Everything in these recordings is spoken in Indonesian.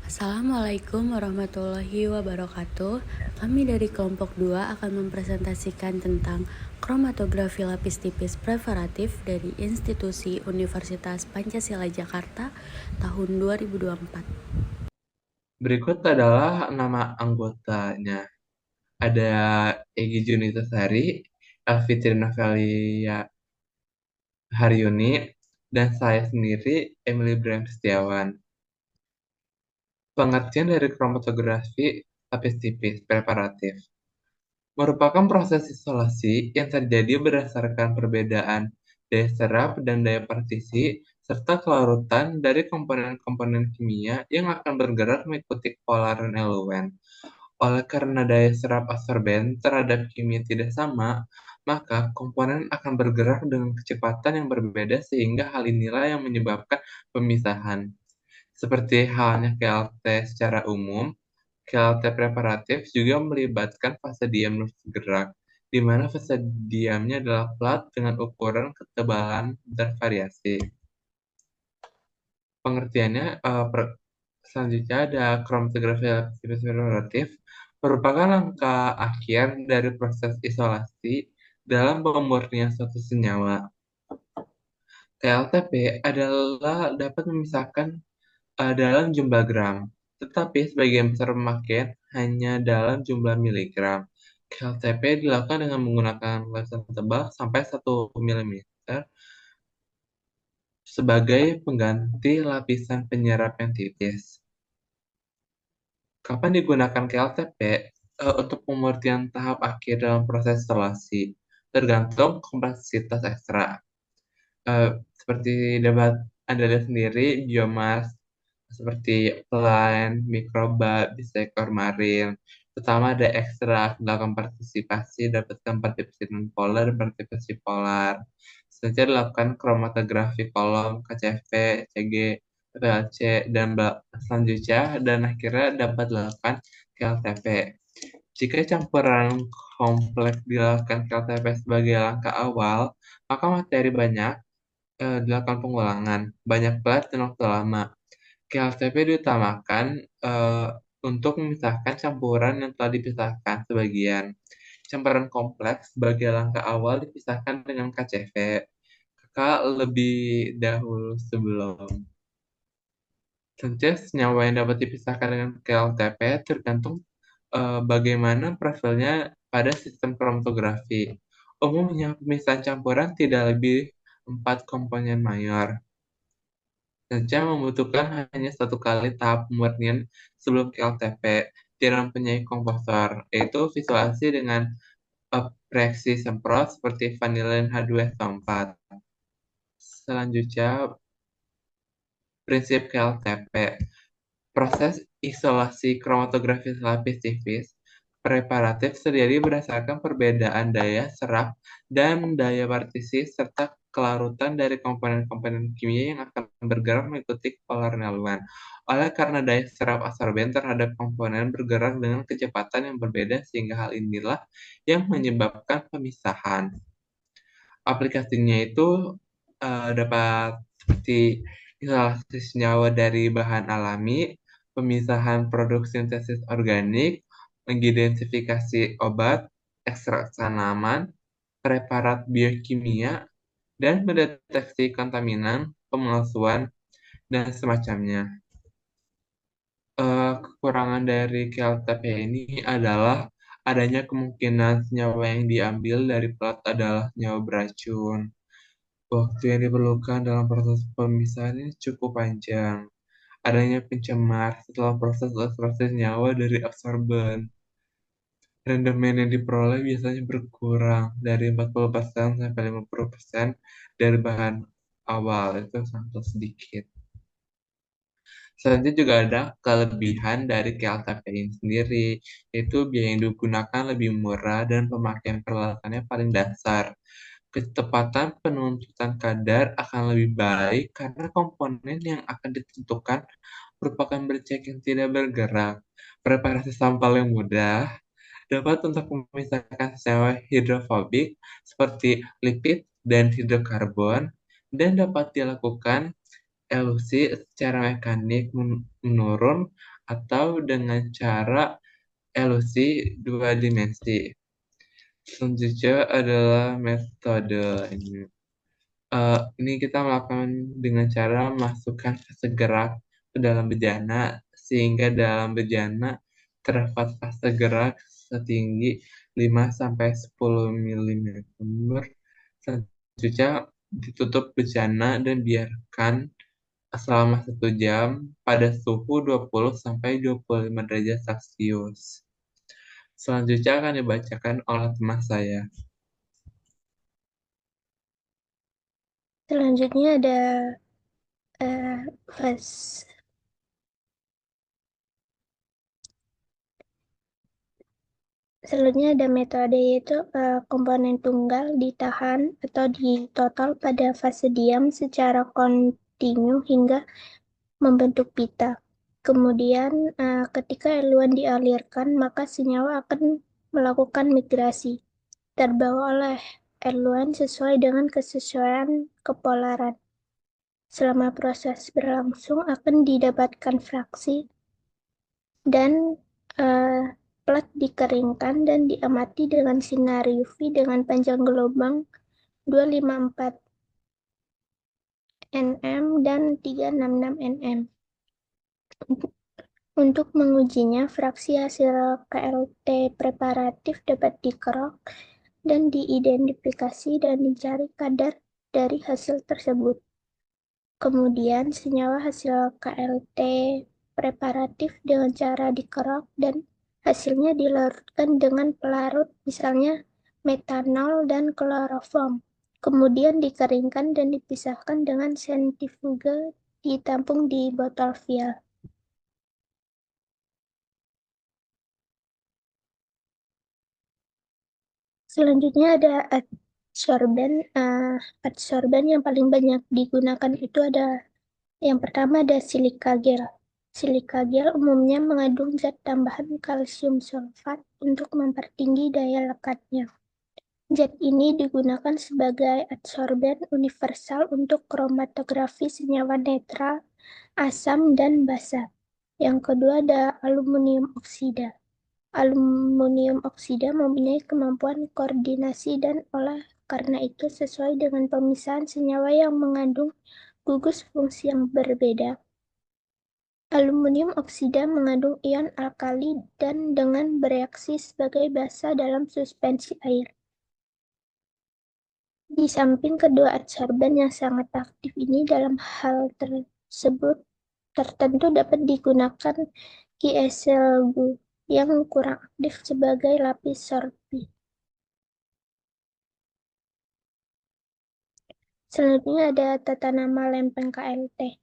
Assalamualaikum warahmatullahi wabarakatuh. Kami dari kelompok 2 akan mempresentasikan tentang kromatografi lapis tipis preparatif dari Institusi Universitas Pancasila Jakarta tahun 2024. Berikut adalah nama anggotanya. Ada Egy Junitasari, Elfitri Novelia Haryuni, dan saya sendiri, Emily Brand Setiawan. Pengertian dari kromatografi lapis tipis preparatif merupakan proses isolasi yang terjadi berdasarkan perbedaan daya serap dan daya partisi serta kelarutan dari komponen-komponen kimia yang akan bergerak mengikuti polaran eluen. Oleh karena daya serap absorben terhadap kimia tidak sama, maka komponen akan bergerak dengan kecepatan yang berbeda sehingga hal inilah yang menyebabkan pemisahan. Seperti halnya KLT secara umum, KLT preparatif juga melibatkan fase diam gerak, di mana fase diamnya adalah plat dengan ukuran ketebalan bervariasi. Pengertiannya, selanjutnya ada kromatografi relatif merupakan langkah akhir dari proses isolasi dalam pemurnian suatu senyawa. TLTP adalah dapat memisahkan dalam jumlah gram, tetapi sebagian besar pemakaian hanya dalam jumlah miligram. KLTP dilakukan dengan menggunakan lapisan tebal sampai 1 mm sebagai pengganti lapisan penyerap yang tipis. Kapan digunakan KLTP? Untuk pemurnian tahap akhir dalam proses isolasi, tergantung kompleksitas ekstra. Seperti dapat Anda lihat sendiri, biomas seperti plant, mikroba, bisekor marin, terutama ada ekstrak, dilakukan partisipasi, dapatkan partisipasi non-polar dan partisipasi polar. Selanjutnya dilakukan kromatografi kolom, KCV, CG, PLC, dan selanjutnya dan akhirnya dapat dilakukan KLTP. Jika campuran kompleks dilakukan KLTP sebagai langkah awal, maka materi banyak dilakukan pengulangan, banyak berat dan waktu lama. KLTP diutamakan untuk memisahkan campuran yang telah dipisahkan sebagian. Campuran kompleks sebagai langkah awal dipisahkan dengan KCV. Kakak lebih dahulu sebelum. Tentunya senyawa yang dapat dipisahkan dengan KLTP tergantung bagaimana profilnya pada sistem kromatografi. Umumnya pemisahan campuran tidak lebih 4 komponen mayor. Saja membutuhkan hanya satu kali tahap pemurnian sebelum KLTP, tidak mempunyai komposor, yaitu visualisasi dengan reaksi semprot seperti vanilin H2SO4. Selanjutnya, prinsip KLTP. Proses isolasi kromatografi lapis tipis preparatif terjadi berdasarkan perbedaan daya serap dan daya partisi serta kelarutan dari komponen-komponen kimia yang akan bergerak mengikuti polaran eluen. Oleh karena daya serap absorben terhadap komponen bergerak dengan kecepatan yang berbeda sehingga hal inilah yang menyebabkan pemisahan. Aplikasinya itu dapat seperti isolasi senyawa dari bahan alami, pemisahan produk sintesis organik, mengidentifikasi obat, ekstrak tanaman, preparat biokimia, dan mendeteksi kontaminan, pemalsuan, dan semacamnya. Kekurangan dari KLTP ini adalah adanya kemungkinan senyawa yang diambil dari plat adalah senyawa beracun. Waktu yang diperlukan dalam proses pemisahan ini cukup panjang. Adanya pencemar setelah proses nyawa dari absorben. Rendemen yang diperoleh biasanya berkurang dari 40% sampai 50% dari bahan awal. Itu sangat sedikit. Selanjutnya juga ada kelebihan dari KLTP ini sendiri, yaitu biaya yang digunakan lebih murah dan pemakaian peralatannya paling dasar. Ketepatan penuntutan kadar akan lebih baik karena komponen yang akan ditentukan merupakan bercak yang tidak bergerak. Preparasi sampel yang mudah dapat untuk memisahkan senyawa hidrofobik seperti lipid dan hidrokarbon dan dapat dilakukan elusi secara mekanik menurun atau dengan cara elusi dua dimensi. Selanjutnya adalah metode ini. Ini kita melakukan dengan cara memasukkan fase gerak ke dalam bejana sehingga dalam bejana terdapat fase gerak setinggi 5 sampai 10 mm. Selanjutnya ditutup bejana dan biarkan selama 1 jam pada suhu 20 sampai 25 derajat Celcius. Selanjutnya akan dibacakan oleh teman saya. Selanjutnya ada fase Selanjutnya ada metode yaitu komponen tunggal ditahan atau ditotal pada fase diam secara kontinu hingga membentuk pita. Kemudian ketika eluan dialirkan maka senyawa akan melakukan migrasi terbawa oleh eluan sesuai dengan kesesuaian kepolaran. Selama proses berlangsung akan didapatkan fraksi dan plat dikeringkan dan diamati dengan sinar UV dengan panjang gelombang 254 nm dan 366 nm. Untuk mengujinya, fraksi hasil KLT preparatif dapat dikerok dan diidentifikasi dan dicari kadar dari hasil tersebut. Kemudian, senyawa hasil KLT preparatif dengan cara dikerok dan hasilnya dilarutkan dengan pelarut, misalnya metanol dan kloroform. Kemudian dikeringkan dan dipisahkan dengan sentrifuge ditampung di botol vial. Selanjutnya ada adsorben. Adsorben yang paling banyak digunakan itu ada yang pertama ada silika gel. Silika gel umumnya mengandung zat tambahan kalsium sulfat untuk mempertinggi daya lekatnya. Zat ini digunakan sebagai adsorben universal untuk kromatografi senyawa netral, asam, dan basa. Yang kedua ada aluminium oksida. Aluminium oksida mempunyai kemampuan koordinasi dan oleh karena itu sesuai dengan pemisahan senyawa yang mengandung gugus fungsi yang berbeda. Aluminium oksida mengandung ion alkali dan dengan bereaksi sebagai basa dalam suspensi air. Di samping kedua adsorben yang sangat aktif ini dalam hal tersebut tertentu dapat digunakan KSLGU yang kurang aktif sebagai lapis sorbi. Selanjutnya ada tata nama lempeng KLT.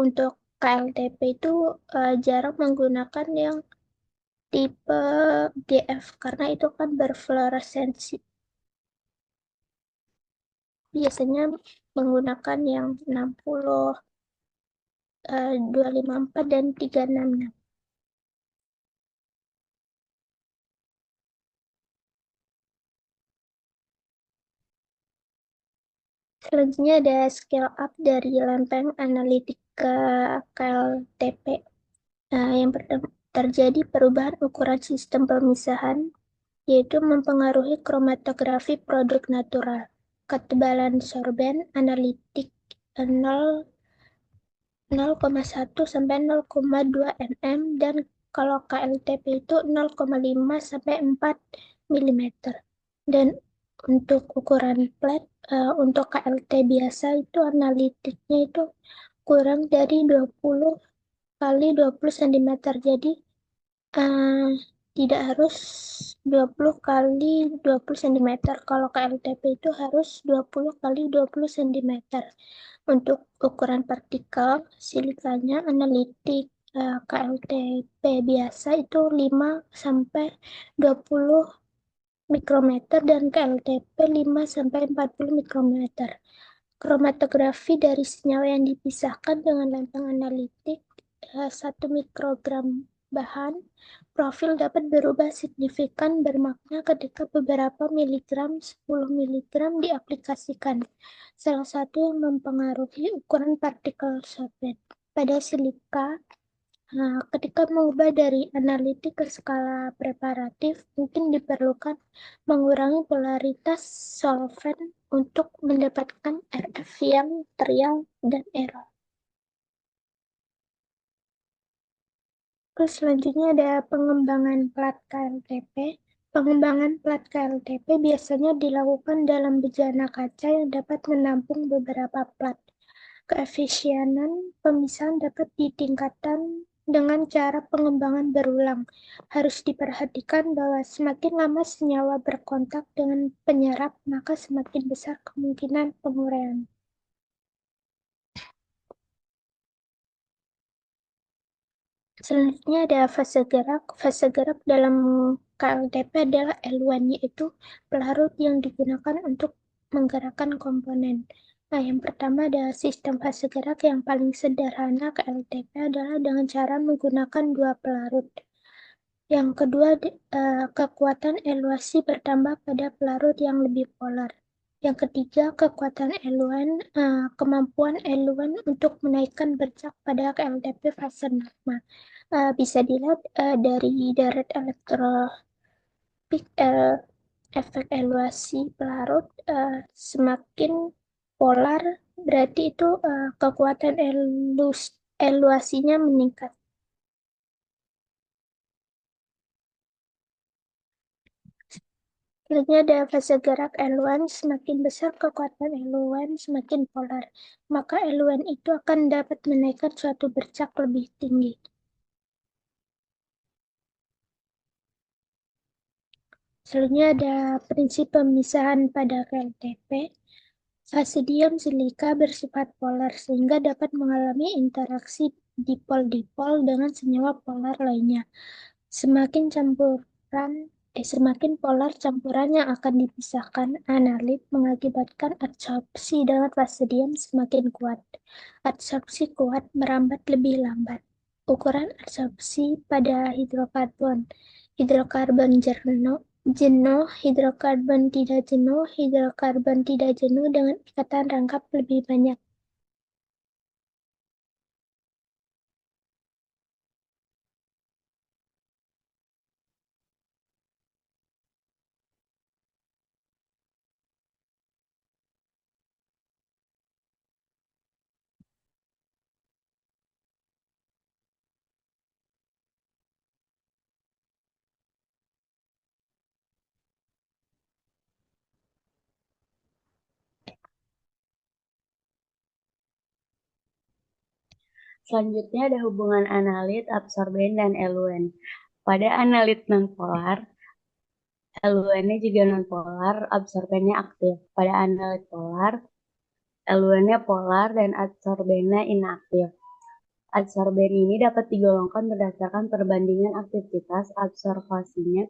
Untuk KLTP itu jarang menggunakan yang tipe GF karena itu kan berfluoresensi. Biasanya menggunakan yang 60, 254, dan 366. Selanjutnya ada scale up dari lempeng analitik ke KLTP. Yang pertama, terjadi perubahan ukuran sistem pemisahan, yaitu mempengaruhi kromatografi produk natural. Ketebalan sorben analitik 0,1 sampai 0,2 nm dan kalau KLTP itu 0,5 sampai 4 mm. Dan untuk ukuran plat untuk KLT biasa itu analitiknya itu kurang dari 20 kali 20 cm. Jadi tidak harus 20 kali 20 cm. Kalau KLTP itu harus 20 kali 20 cm. Untuk ukuran partikel silikanya analitik KLTP biasa itu 5 sampai 20 mikrometer dan KLTP 5 sampai 40 mikrometer. Kromatografi dari senyawa yang dipisahkan dengan lempeng analitik 1 mikrogram bahan, profil dapat berubah signifikan bermakna ketika beberapa miligram, 10 miligram diaplikasikan. Salah satu yang mempengaruhi ukuran partikel sorbet. Pada silika, ketika mengubah dari analitik ke skala preparatif, mungkin diperlukan mengurangi polaritas solvent untuk mendapatkan RF yang trial dan error. Terus selanjutnya ada pengembangan plat KLTP. Pengembangan plat KLTP biasanya dilakukan dalam bejana kaca yang dapat menampung beberapa plat. Keefisienan pemisahan dapat ditingkatkan dengan cara pengembangan berulang. Harus diperhatikan bahwa semakin lama senyawa berkontak dengan penyerap, maka semakin besar kemungkinan penguraian. Selanjutnya ada fase gerak. Fase gerak dalam KLTP adalah L1, yaitu pelarut yang digunakan untuk menggerakkan komponen. Nah, yang pertama ada sistem fase gerak yang paling sederhana KLTP adalah dengan cara menggunakan dua pelarut. Yang kedua, kekuatan eluasi bertambah pada pelarut yang lebih polar. Yang ketiga, kekuatan L1, kemampuan L1 untuk menaikkan bercak pada KLTP fase normal. Bisa dilihat dari deret elektropik efek eluasi pelarut semakin polar, berarti itu kekuatan eluasinya meningkat. Selanjutnya ada fase gerak L1, semakin besar kekuatan L1 semakin polar, maka L1 itu akan dapat menaikkan suatu bercak lebih tinggi. Selanjutnya ada prinsip pemisahan pada KLTP. Fase diam silika bersifat polar sehingga dapat mengalami interaksi dipol-dipol dengan senyawa polar lainnya. Semakin polar campuran yang akan dipisahkan analit mengakibatkan adsorpsi dengan fase diam semakin kuat. Adsorpsi kuat merambat lebih lambat. Ukuran adsorpsi pada hidrokarbon. Hidrokarbon jenuh, hidrokarbon tidak jenuh, hidrokarbon tidak jenuh dengan ikatan rangkap lebih banyak. Selanjutnya ada hubungan analit, absorben, dan eluen. Pada analit nonpolar, eluennya juga nonpolar, absorbennya aktif. Pada analit polar, eluennya polar dan absorbennya inaktif. Adsorben ini dapat digolongkan berdasarkan perbandingan aktivitas absorpsinya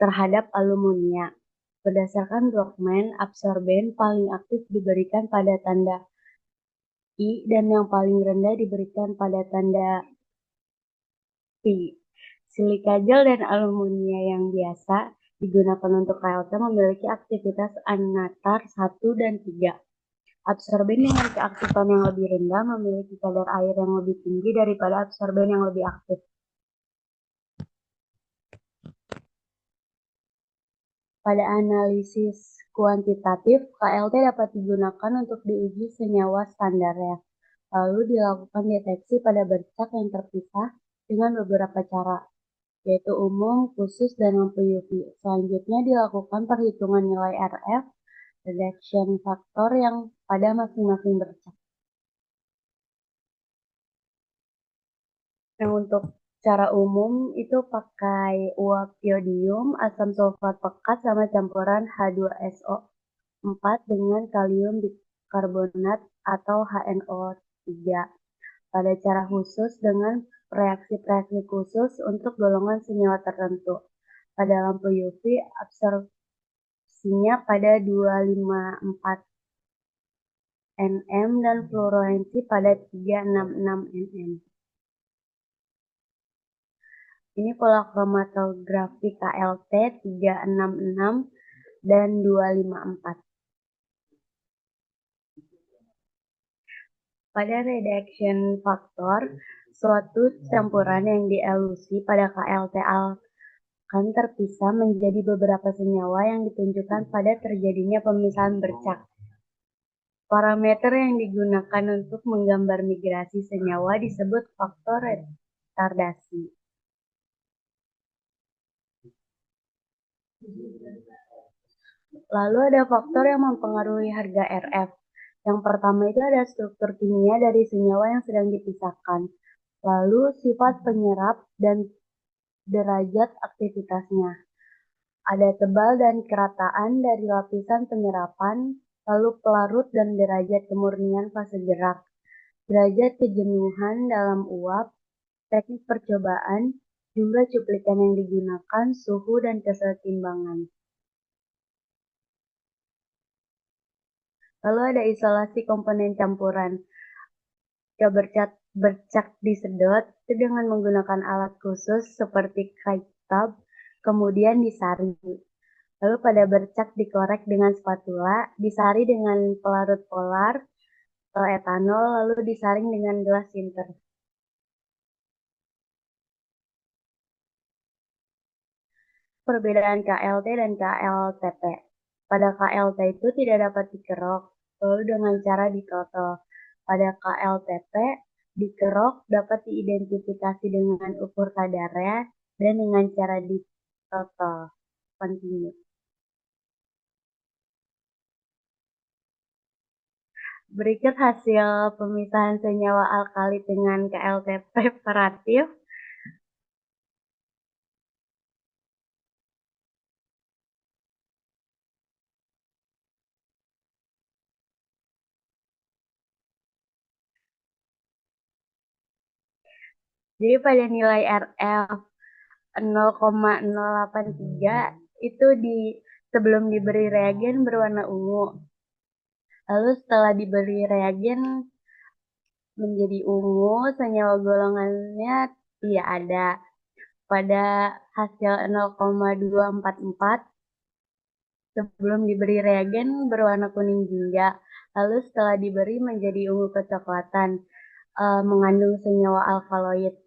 terhadap aluminia. Berdasarkan Brockman, absorben paling aktif diberikan pada tanda I dan yang paling rendah diberikan pada tanda P. Silika gel dan aluminia yang biasa digunakan untuk KLT memiliki aktivitas anatar 1 dan 3. Absorben dengan keaktifan yang lebih rendah memiliki kadar air yang lebih tinggi daripada absorben yang lebih aktif. Pada analisis kuantitatif, KLT dapat digunakan untuk diuji senyawa standarnya. Lalu dilakukan deteksi pada bercak yang terpisah dengan beberapa cara, yaitu umum, khusus, dan lampu UV. Selanjutnya dilakukan perhitungan nilai RF, reduction factor yang pada masing-masing bercak. Nah, untuk cara umum itu pakai uap iodium, asam sulfat pekat, sama campuran H2SO4 dengan kalium bikarbonat atau HNO3. Pada cara khusus dengan reaksi-reaksi khusus untuk golongan senyawa tertentu. Pada lampu UV, absorpsinya pada 254 nm dan fluorescensi pada 366 nm. Ini pola kromatografi KLT 366 dan 254. Pada reduction faktor, suatu campuran yang dielusi pada KLT akan terpisah menjadi beberapa senyawa yang ditunjukkan pada terjadinya pemisahan bercak. Parameter yang digunakan untuk menggambar migrasi senyawa disebut faktor retardasi. Lalu ada faktor yang mempengaruhi harga RF. Yang pertama itu ada struktur kimia dari senyawa yang sedang dipisahkan. Lalu sifat penyerap dan derajat aktivitasnya. Ada tebal dan kerataan dari lapisan penyerapan, lalu pelarut dan derajat kemurnian fase gerak, derajat kejenuhan dalam uap, teknik percobaan, jumlah cuplikan yang digunakan, suhu dan kesetimbangan. Lalu ada isolasi komponen campuran. Jika bercak disedot itu dengan menggunakan alat khusus seperti kitab, kemudian disaring. Lalu pada bercak dikorek dengan spatula, disaring dengan pelarut polar atau etanol, lalu disaring dengan gelas sinter. Perbedaan KLT dan KLTP. Pada KLT itu tidak dapat dikerok, lalu dengan cara ditotal. Pada KLTP, dikerok dapat diidentifikasi dengan ukur kadarnya dan dengan cara ditotal. Continue. Berikut hasil pemisahan senyawa alkali dengan KLT preparatif. Jadi pada nilai RF 0,083 itu sebelum diberi reagen berwarna ungu. Lalu setelah diberi reagen menjadi ungu, senyawa golongannya tidak ada. Pada hasil 0,244 sebelum diberi reagen berwarna kuning jingga. Lalu setelah diberi menjadi ungu kecoklatan, mengandung senyawa alkaloid.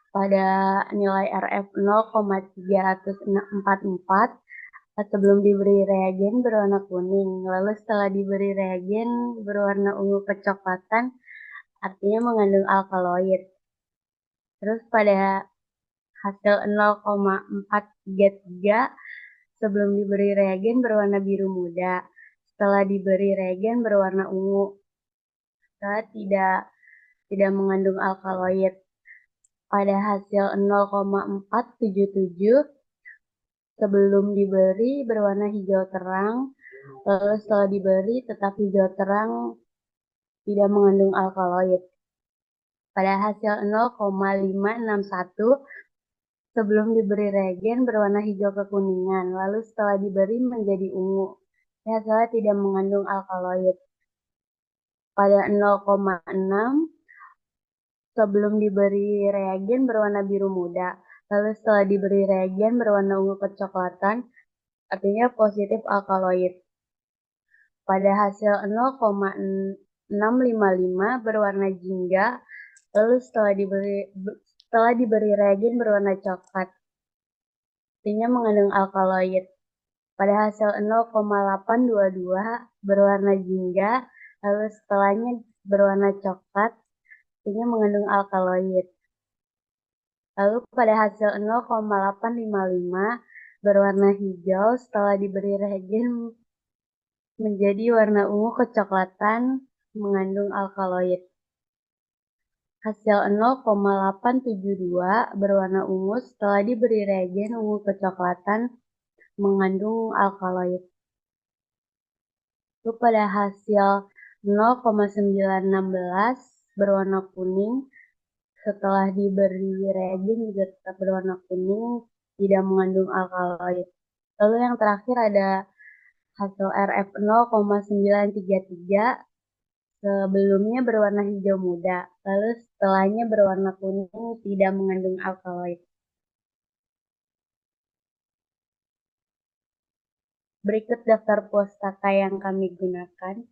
Pada nilai RF 0,344 sebelum diberi reagen berwarna kuning, lalu setelah diberi reagen berwarna ungu kecoklatan, artinya mengandung alkaloid. Terus pada hasil 0,433 sebelum diberi reagen berwarna biru muda, setelah diberi reagen berwarna ungu, setelah tidak mengandung alkaloid. Pada hasil 0,477 sebelum diberi berwarna hijau terang, lalu setelah diberi tetap hijau terang, tidak mengandung alkaloid. Pada hasil 0,561 sebelum diberi reagen berwarna hijau kekuningan, lalu setelah diberi menjadi ungu. Hasilnya tidak mengandung alkaloid. Pada 0,6 sebelum diberi reagen berwarna biru muda, lalu setelah diberi reagen berwarna ungu kecoklatan, artinya positif alkaloid. Pada hasil 0,655 berwarna jingga, lalu setelah diberi reagen berwarna coklat, artinya mengandung alkaloid. Pada hasil 0,822 berwarna jingga, lalu setelahnya berwarna coklat, artinya mengandung alkaloid. Lalu pada hasil 0,855 berwarna hijau setelah diberi reagen menjadi warna ungu kecoklatan mengandung alkaloid. Hasil 0,872 berwarna ungu setelah diberi reagen ungu kecoklatan mengandung alkaloid. Lalu pada hasil 0,916 berwarna kuning setelah diberi reagen juga tetap berwarna kuning, tidak mengandung alkaloid. Lalu yang terakhir ada hasil RF 0,933 Sebelumnya berwarna hijau muda, lalu setelahnya berwarna kuning tidak mengandung alkaloid. Berikut daftar pustaka yang kami gunakan.